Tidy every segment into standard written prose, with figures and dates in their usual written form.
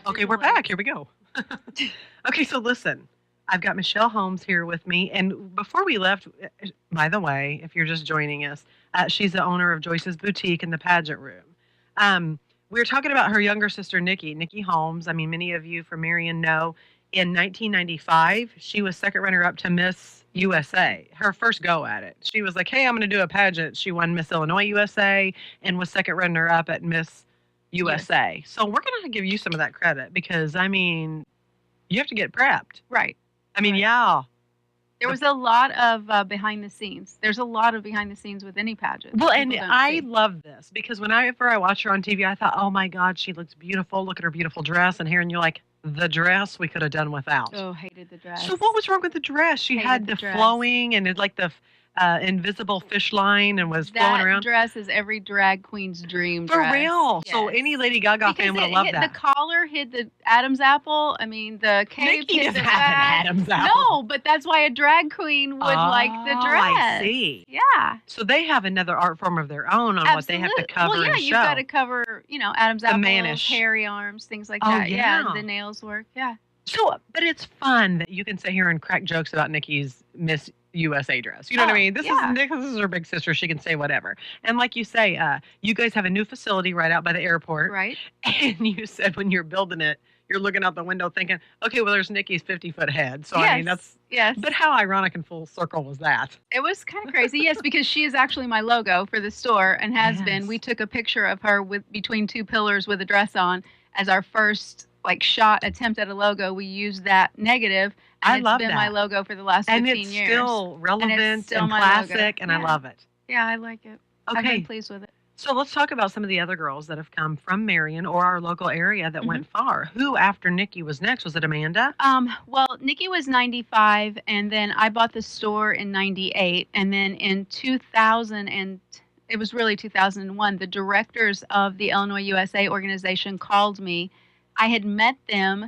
Okay, we're back. Here we go. Okay, so listen. I've got Michelle Holmes here with me. And before we left, by the way, if you're just joining us, she's the owner of Joyce's Boutique in the Pageant Room. We were talking about her younger sister, Nikki Holmes. I mean, many of you from Marion know in 1995, she was second runner up to Miss USA, her first go at it. She was like, hey, I'm going to do a pageant. She won Miss Illinois USA and was second runner up at Miss USA. Yes. So we're going to give you some of that credit because, I mean, you have to get prepped. Right. I mean, yeah. There was a lot of behind the scenes. There's a lot of behind the scenes with any pageant. Well, and I love this because whenever I watch her on TV, I thought, oh my God, she looks beautiful. Look at her beautiful dress and hair. And you're like, the dress we could have done without. Oh, hated the dress. So what was wrong with the dress? She had the flowing and like the invisible fish line and was flowing around. That dress is every drag queen's dream dress. For real. Yes. So any Lady Gaga fan would have loved that. The collar hid the Adam's apple. I mean, the cape hid the Adam's apple. No, but that's why a drag queen would like the dress. I see. Yeah. So they have another art form of their own on what they have to cover and show. You've got to cover, Adam's apple, mannish. hairy arms, things like that. Yeah. The nails work. Yeah. So, but it's fun that you can sit here and crack jokes about Nikki's Miss USA dress. You know what I mean? This is her big sister. She can say whatever. And like you say, you guys have a new facility right out by the airport. Right. And you said when you're building it, you're looking out the window thinking, okay, well, there's Nikki's 50-foot head. So, I mean, that's... Yes. But how ironic and full circle was that? It was kind of crazy. Yes, because she is actually my logo for the store and has been. We took a picture of her with between two pillars with a dress on as our first shot attempt at a logo. We used that negative. And it's been my logo for the last 15 years. And it's still relevant and classic, and I love it. Yeah, I like it. Okay. I've been pleased with it. So let's talk about some of the other girls that have come from Marion or our local area that went far. Who after Nikki was next? Was it Amanda? Well, Nikki was 95, and then I bought the store in 98, and then in 2000, and it was really 2001, the directors of the Illinois USA organization called me. I had met them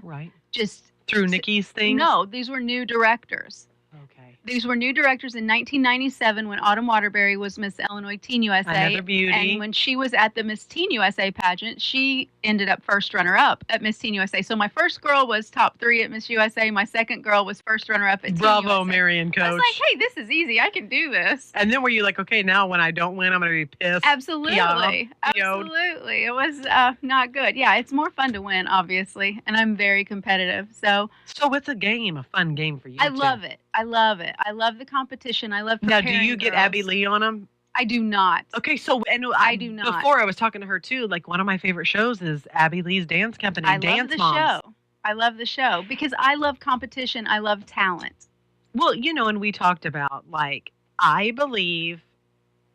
just through Nikki's thing? No, these were new directors. Okay. These were new directors in 1997 when Autumn Waterbury was Miss Illinois Teen USA. Another beauty. And when she was at the Miss Teen USA pageant, she ended up first runner-up at Miss Teen USA. So my first girl was top 3 at Miss USA. My second girl was first runner-up at Teen USA. Bravo, Marion coach. I was like, hey, this is easy. I can do this. And then were you like, okay, now when I don't win, I'm going to be pissed? Absolutely. Absolutely. It was not good. Yeah, it's more fun to win, obviously. And I'm very competitive. So it's a game, a fun game for you. I love it. I love it. I love the competition. I love preparing. Now, do you get Abby Lee on them? I do not. Okay, so I do not. Before I was talking to her too, like one of my favorite shows is Abby Lee's Dance Company. I Dance love the Moms. show. I love the show because I love competition. I love talent. Well, and we talked about I believe,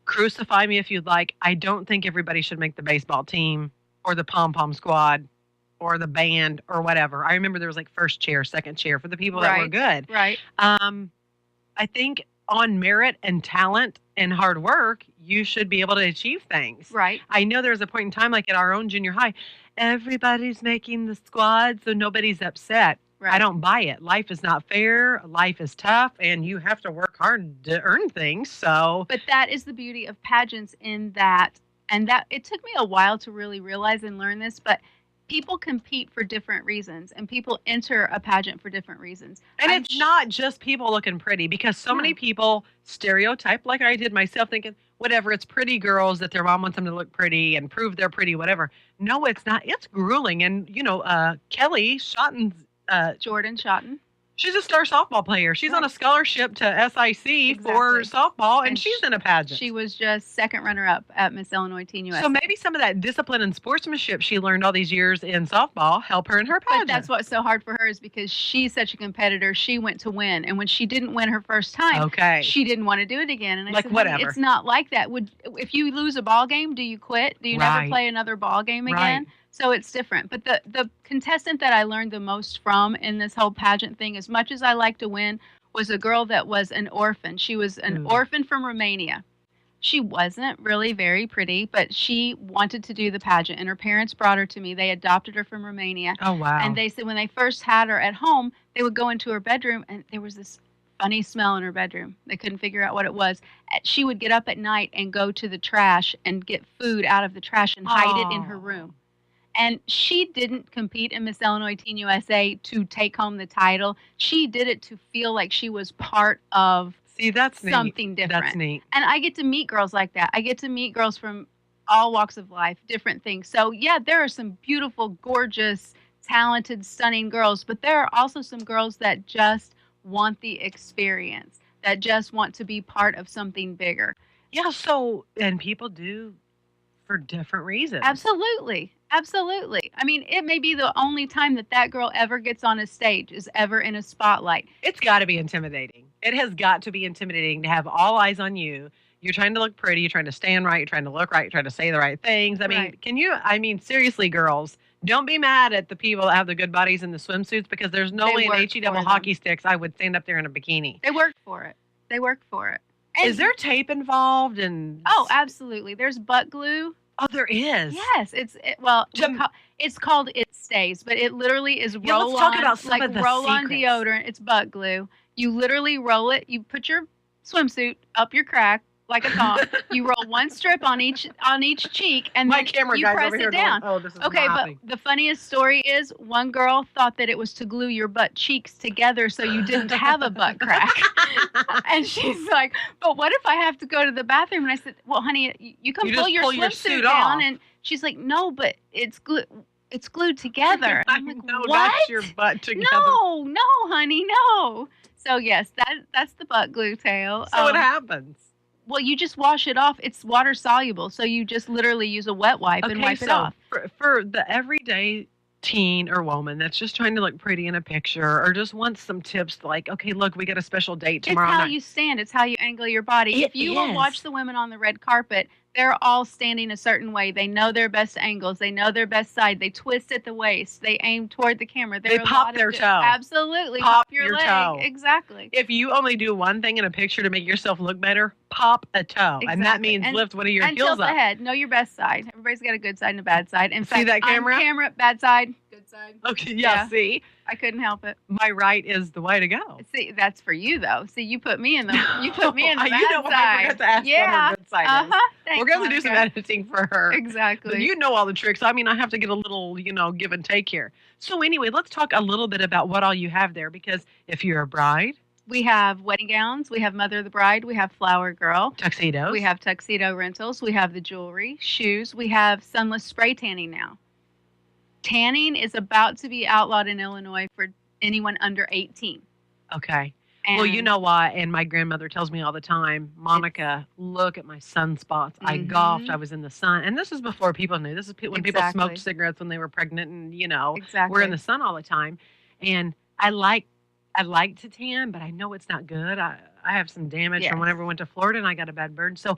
crucify me if you'd like, I don't think everybody should make the baseball team or the pom-pom squad or the band or whatever. I remember there was first chair, second chair for the people that were good. Right. I think on merit and talent and hard work, you should be able to achieve things. Right. I know there was a point in time, at our own junior high, everybody's making the squad, so nobody's upset. Right. I don't buy it. Life is not fair. Life is tough, and you have to work hard to earn things. So, but that is the beauty of pageants in that, and that it took me a while to really realize and learn this, but people compete for different reasons, and people enter a pageant for different reasons. And it's not just people looking pretty, because so many people stereotype, like I did myself, thinking, whatever, it's pretty girls that their mom wants them to look pretty and prove they're pretty, whatever. No, it's not. It's grueling. And, Kelly Shotten's... Jordan Shotten. She's a star softball player. She's on a scholarship to SIC for softball, and she's in a pageant. She was just second runner-up at Miss Illinois Teen USA. So maybe some of that discipline and sportsmanship she learned all these years in softball help her in her pageant. But that's what's so hard for her is because she's such a competitor. She went to win, and when she didn't win her first time, she didn't want to do it again. And I said, whatever. It's not like that. If you lose a ball game, do you quit? Do you never play another ball game again? So it's different. But the contestant that I learned the most from in this whole pageant thing, as much as I like to win, was a girl that was an orphan. She was an orphan from Romania. She wasn't really very pretty, but she wanted to do the pageant, and her parents brought her to me. They adopted her from Romania. Oh, wow. And they said when they first had her at home, they would go into her bedroom, and there was this funny smell in her bedroom. They couldn't figure out what it was. She would get up at night and go to the trash and get food out of the trash and hide it in her room. And she didn't compete in Miss Illinois Teen USA to take home the title. She did it to feel like she was part of something different. That's neat. And I get to meet girls like that. I get to meet girls from all walks of life, different things. So, yeah, there are some beautiful, gorgeous, talented, stunning girls, but there are also some girls that just want the experience, that just want to be part of something bigger. Yeah, so, and people do for different reasons. Absolutely. Absolutely. I mean, it may be the only time that girl ever gets on a stage, is ever in a spotlight. It's got to be intimidating. It has got to be intimidating to have all eyes on you. You're trying to look pretty. You're trying to stand right. You're trying to look right. You're trying to say the right things. I mean, seriously, girls, don't be mad at the people that have the good bodies in the swimsuits, because there's no way in HE double hockey sticks I would stand up there in a bikini. They work for it. And is there tape involved? Oh, absolutely. There's butt glue. Oh, there is. Yes, it's called It Stays, but it literally is roll-on. Let's talk about some of the roll-on secrets. Deodorant. It's butt glue. You literally roll it. You put your swimsuit up your crack like a thong. You roll one strip on each cheek, and my then camera you guys press over it here down. Going, oh, this is okay, not but happening. the funniest story is one girl thought that it was to glue your butt cheeks together so you didn't have a butt crack. And she's like, "But what if I have to go to the bathroom?" And I said, "Well, honey, you can pull your swimsuit down." Off. And she's like, "No, but it's glued together." I I'm like, know, "What? that's your butt together." No, honey, no. So yes, that's the butt glue tale. So what happens? Well, you just wash it off. It's water soluble, so you just literally use a wet wipe and wipe it off. For the everyday teen or woman that's just trying to look pretty in a picture, or just wants some tips like, okay, look, we got a special date tomorrow It's how night. you stand. It's how you angle your body. If you will watch the women on the red carpet, they're all standing a certain way. They know their best angles. They know their best side. They twist at the waist. They aim toward the camera. They pop their toe. Absolutely. Pop your leg. toe. Exactly. If you only do one thing in a picture to make yourself look better, pop a toe. Exactly. And that means lift one of your and heels tilt up. the head. Know your best side. Everybody's got a good side and a bad side. In fact, see that camera? Camera, bad side, good side. Okay, yeah, see? I couldn't help it. My right is the way to go. See, that's for you though. See, you put me in the bad you know what, side. I forgot to ask what her good side is. Thanks, We're going to do some editing for her. Exactly. But you know all the tricks. I mean, I have to get a little, give and take here. So anyway, let's talk a little bit about what all you have there, because if you're a bride, we have wedding gowns, we have Mother of the Bride, we have Flower Girl. Tuxedos. We have tuxedo rentals, we have the jewelry, shoes, we have sunless spray tanning now. Tanning is about to be outlawed in Illinois for anyone under 18. Okay. And well, you know why, and my grandmother tells me all the time, Monica, look at my sunspots. I golfed, I was in the sun. And this is before people knew. This is when people smoked cigarettes when they were pregnant and, we're in the sun all the time. And I like to tan, but I know it's not good. I have some damage from whenever I went to Florida and I got a bad burn. So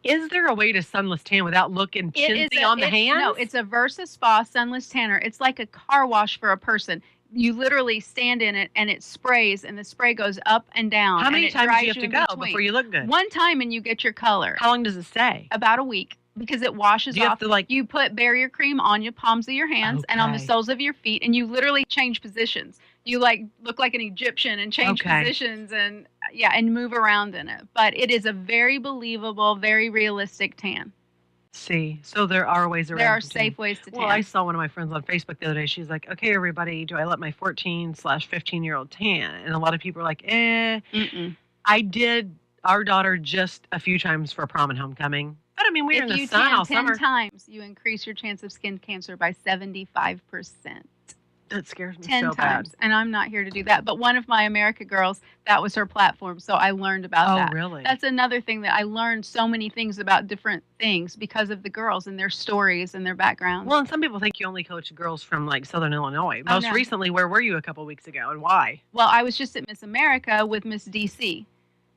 is there a way to sunless tan without looking chintzy on the hands? No, it's a Versa Spa sunless tanner. It's like a car wash for a person. You literally stand in it and it sprays and the spray goes up and down. How many times do you have to go before you look good? One time and you get your color. How long does it stay? About a week. Because it washes off. You put barrier cream on your palms of your hands and on the soles of your feet, and you literally change positions. You look like an Egyptian and change positions and move around in it. But it is a very believable, very realistic tan. See, so there are ways around. There are safe ways to tan. Well, I saw one of my friends on Facebook the other day. She's like, "Okay, everybody, do I let my 14/15-year-old tan?" And a lot of people are like, Mm-mm. I did our daughter just a few times for prom and homecoming. But I mean, we're in the sun all summer. If you tan 10 times, you increase your chance of skin cancer by 75%. That scares me 10 so times. bad. And I'm not here to do that. But one of my America girls, that was her platform. So I learned about that. Oh, really? That's another thing that I learned so many things about different things because of the girls and their stories and their backgrounds. Well, and some people think you only coach girls from Southern Illinois. Most recently, where were you a couple weeks ago and why? Well, I was just at Miss America with Miss DC.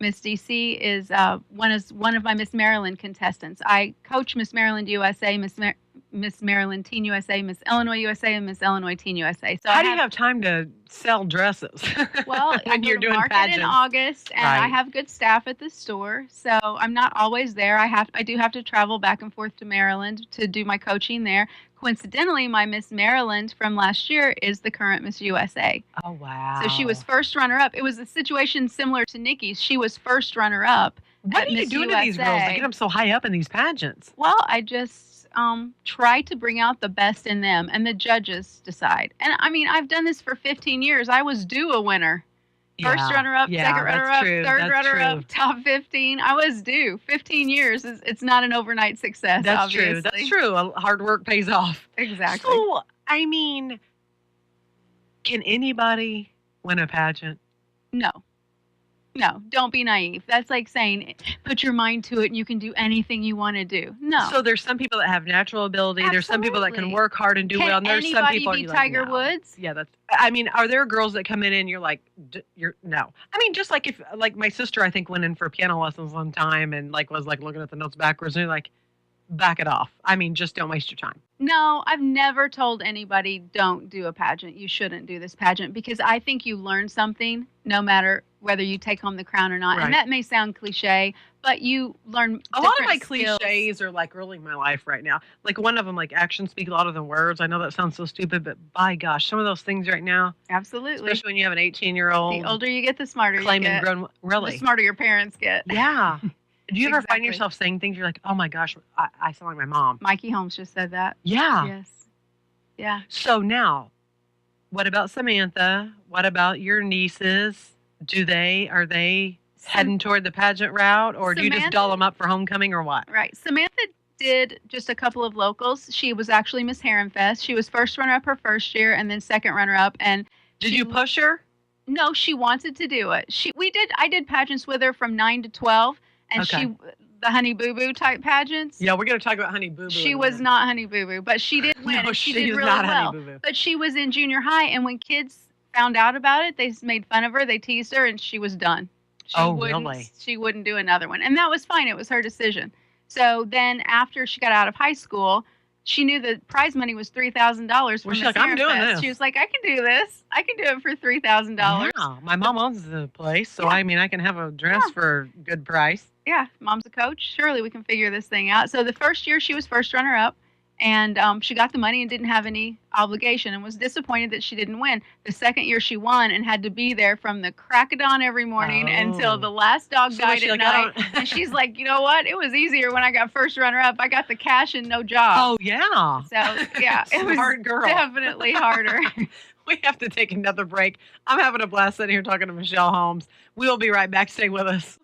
Miss DC is one of my Miss Maryland contestants. I coach Miss Maryland USA, Miss Maryland Teen USA, Miss Illinois USA, and Miss Illinois Teen USA. So how do you have time to sell dresses? Well, when you're doing market pageants in August, and I have good staff at the store, so I'm not always there. I do have to travel back and forth to Maryland to do my coaching there. Coincidentally, my Miss Maryland from last year is the current Miss USA. Oh, wow. So she was first runner-up. It was a situation similar to Nikki's. She was first runner-up. What are you doing to these girls to get them so high up in these pageants? Well, I just try to bring out the best in them, and the judges decide. And I mean, I've done this for 15 years. I was due a winner. First runner-up, second runner-up, third runner-up, top 15. I was due. 15 years. It's not an overnight success, obviously. That's true. Hard work pays off. Exactly. So, I mean, can anybody win a pageant? No. No, don't be naive. That's like saying, put your mind to it and you can do anything you want to do. No. So there's some people that have natural ability. Absolutely. There's some people that can work hard and do well. And there's some people be Tiger Woods? Yeah, I mean, are there girls that come in and you're like, no. I mean, just like like my sister, I think, went in for piano lessons one time and was looking at the notes backwards and you're like, back it off. I mean, just don't waste your time. No, I've never told anybody don't do a pageant. You shouldn't do this pageant, because I think you learn something no matter whether you take home the crown or not. Right. And that may sound cliche, but you learn a lot of my skills. Cliches are ruling my life right now. Like one of them, actions speak louder than words. I know that sounds so stupid, but by gosh, some of those things right now. Absolutely. Especially when you have an 18-year-old. The older you get, the smarter you get. Grown, really. The smarter your parents get. Yeah. Do you ever find yourself saying things you're like, oh my gosh, I sound like my mom? Mikey Holmes just said that. Yeah. Yes. Yeah. So now, what about Samantha? What about your nieces? Are they heading toward the pageant route, or do you just doll them up for homecoming, or what? Right. Samantha did just a couple of locals. She was actually Miss Heronfest. She was first runner-up her first year, and then second runner-up. And did you push her? No, she wanted to do it. I did pageants with her from 9 to 12, and the Honey Boo Boo type pageants. Yeah, we're going to talk about Honey Boo Boo. She was not Honey Boo Boo, but she did win. No, she did really not well. Honey Boo Boo. But she was in junior high, and when kids found out about it, they made fun of her, they teased her, and she was done. Really? She wouldn't do another one. And that was fine. It was her decision. So then after she got out of high school, she knew the prize money was $3,000 from Miss I'm doing this. She was like, I can do this. I can do it for $3,000. Yeah, my mom owns the place, so I mean, I can have a dress for a good price. Yeah, mom's a coach. Surely we can figure this thing out. So the first year she was first runner-up, and she got the money and didn't have any obligation and was disappointed that she didn't win. The second year she won and had to be there from the crack of dawn every morning until the last dog died at night. And she's like, you know what? It was easier when I got first runner-up. I got the cash and no job. Oh, yeah. So, yeah, it was hard girl. Definitely harder. We have to take another break. I'm having a blast sitting here talking to Michelle Holmes. We'll be right back. Stay with us.